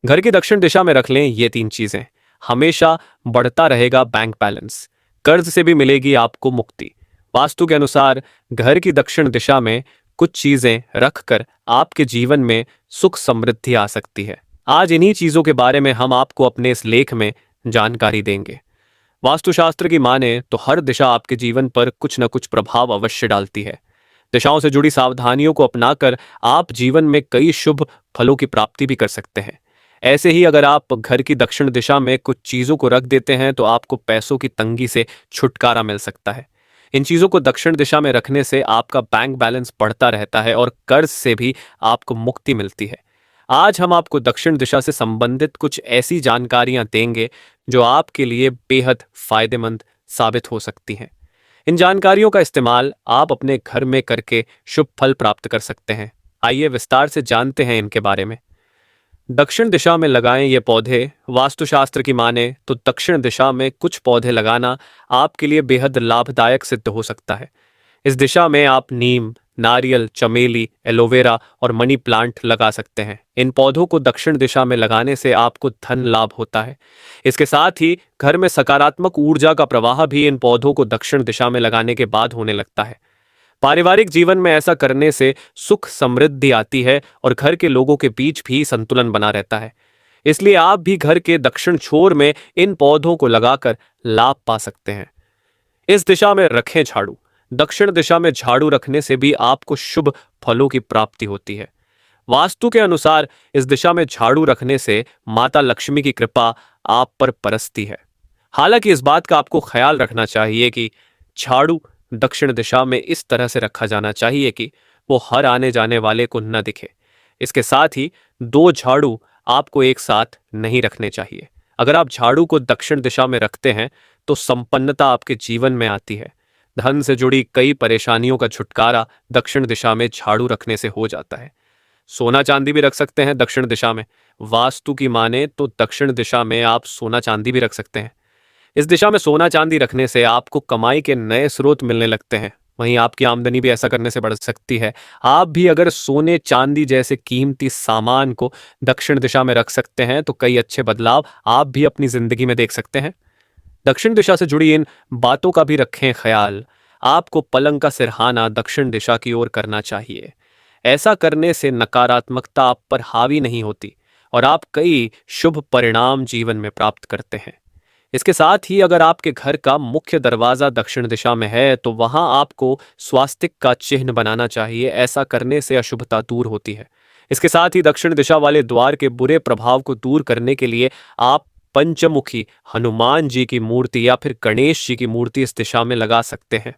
घर की दक्षिण दिशा में रख लें ये 3 चीजें। हमेशा बढ़ता रहेगा बैंक बैलेंस, कर्ज से भी मिलेगी आपको मुक्ति। वास्तु के अनुसार घर की दक्षिण दिशा में कुछ चीजें रखकर आपके जीवन में सुख समृद्धि आ सकती है। आज इन्हीं चीजों के बारे में हम आपको अपने इस लेख में जानकारी देंगे। वास्तुशास्त्र की माने तो हर दिशा आपके जीवन पर कुछ न कुछ प्रभाव अवश्य डालती है। दिशाओं से जुड़ी सावधानियों को अपनाकर आप जीवन में कई शुभ फलों की प्राप्ति भी कर सकते हैं। ऐसे ही अगर आप घर की दक्षिण दिशा में कुछ चीजों को रख देते हैं तो आपको पैसों की तंगी से छुटकारा मिल सकता है। इन चीजों को दक्षिण दिशा में रखने से आपका बैंक बैलेंस बढ़ता रहता है और कर्ज से भी आपको मुक्ति मिलती है। आज हम आपको दक्षिण दिशा से संबंधित कुछ ऐसी जानकारियां देंगे जो आपके लिए बेहद फायदेमंद साबित हो सकती हैं। इन जानकारियों का इस्तेमाल आप अपने घर में करके शुभ फल प्राप्त कर सकते हैं। आइए विस्तार से जानते हैं इनके बारे में। दक्षिण दिशा में लगाएं ये पौधे। वास्तुशास्त्र की माने तो दक्षिण दिशा में कुछ पौधे लगाना आपके लिए बेहद लाभदायक सिद्ध हो सकता है। इस दिशा में आप नीम, नारियल, चमेली, एलोवेरा और मनी प्लांट लगा सकते हैं। इन पौधों को दक्षिण दिशा में लगाने से आपको धन लाभ होता है। इसके साथ ही घर में सकारात्मक ऊर्जा का प्रवाह भी इन पौधों को दक्षिण दिशा में लगाने के बाद होने लगता है। पारिवारिक जीवन में ऐसा करने से सुख समृद्धि आती है और घर के लोगों के बीच भी संतुलन बना रहता है। इसलिए आप भी घर के दक्षिण छोर में इन पौधों को लगाकर लाभ पा सकते हैं। इस दिशा में रखें झाड़ू। दक्षिण दिशा में झाड़ू रखने से भी आपको शुभ फलों की प्राप्ति होती है। वास्तु के अनुसार इस दिशा में झाड़ू रखने से माता लक्ष्मी की कृपा आप पर बरसती है। हालांकि इस बात का आपको ख्याल रखना चाहिए कि झाड़ू दक्षिण दिशा में इस तरह से रखा जाना चाहिए कि वो हर आने जाने वाले को न दिखे। इसके साथ ही 2 झाड़ू आपको एक साथ नहीं रखने चाहिए। अगर आप झाड़ू को दक्षिण दिशा में रखते हैं तो संपन्नता आपके जीवन में आती है। धन से जुड़ी कई परेशानियों का छुटकारा दक्षिण दिशा में झाड़ू रखने से हो जाता है। सोना चांदी भी रख सकते हैं दक्षिण दिशा में। वास्तु की माने तो दक्षिण दिशा में आप सोना चांदी भी रख सकते हैं। इस दिशा में सोना चांदी रखने से आपको कमाई के नए स्रोत मिलने लगते हैं। वहीं आपकी आमदनी भी ऐसा करने से बढ़ सकती है। आप भी अगर सोने चांदी जैसे कीमती सामान को दक्षिण दिशा में रख सकते हैं तो कई अच्छे बदलाव आप भी अपनी जिंदगी में देख सकते हैं। दक्षिण दिशा से जुड़ी इन बातों का भी रखें ख्याल। आपको पलंग का सिरहाना दक्षिण दिशा की ओर करना चाहिए। ऐसा करने से नकारात्मकता आप पर हावी नहीं होती और आप कई शुभ परिणाम जीवन में प्राप्त करते हैं। इसके साथ ही अगर आपके घर का मुख्य दरवाजा दक्षिण दिशा में है तो वहां आपको स्वास्तिक का चिन्ह बनाना चाहिए। ऐसा करने से अशुभता दूर होती है। इसके साथ ही दक्षिण दिशा वाले द्वार के बुरे प्रभाव को दूर करने के लिए आप पंचमुखी हनुमान जी की मूर्ति या फिर गणेश जी की मूर्ति इस दिशा में लगा सकते हैं।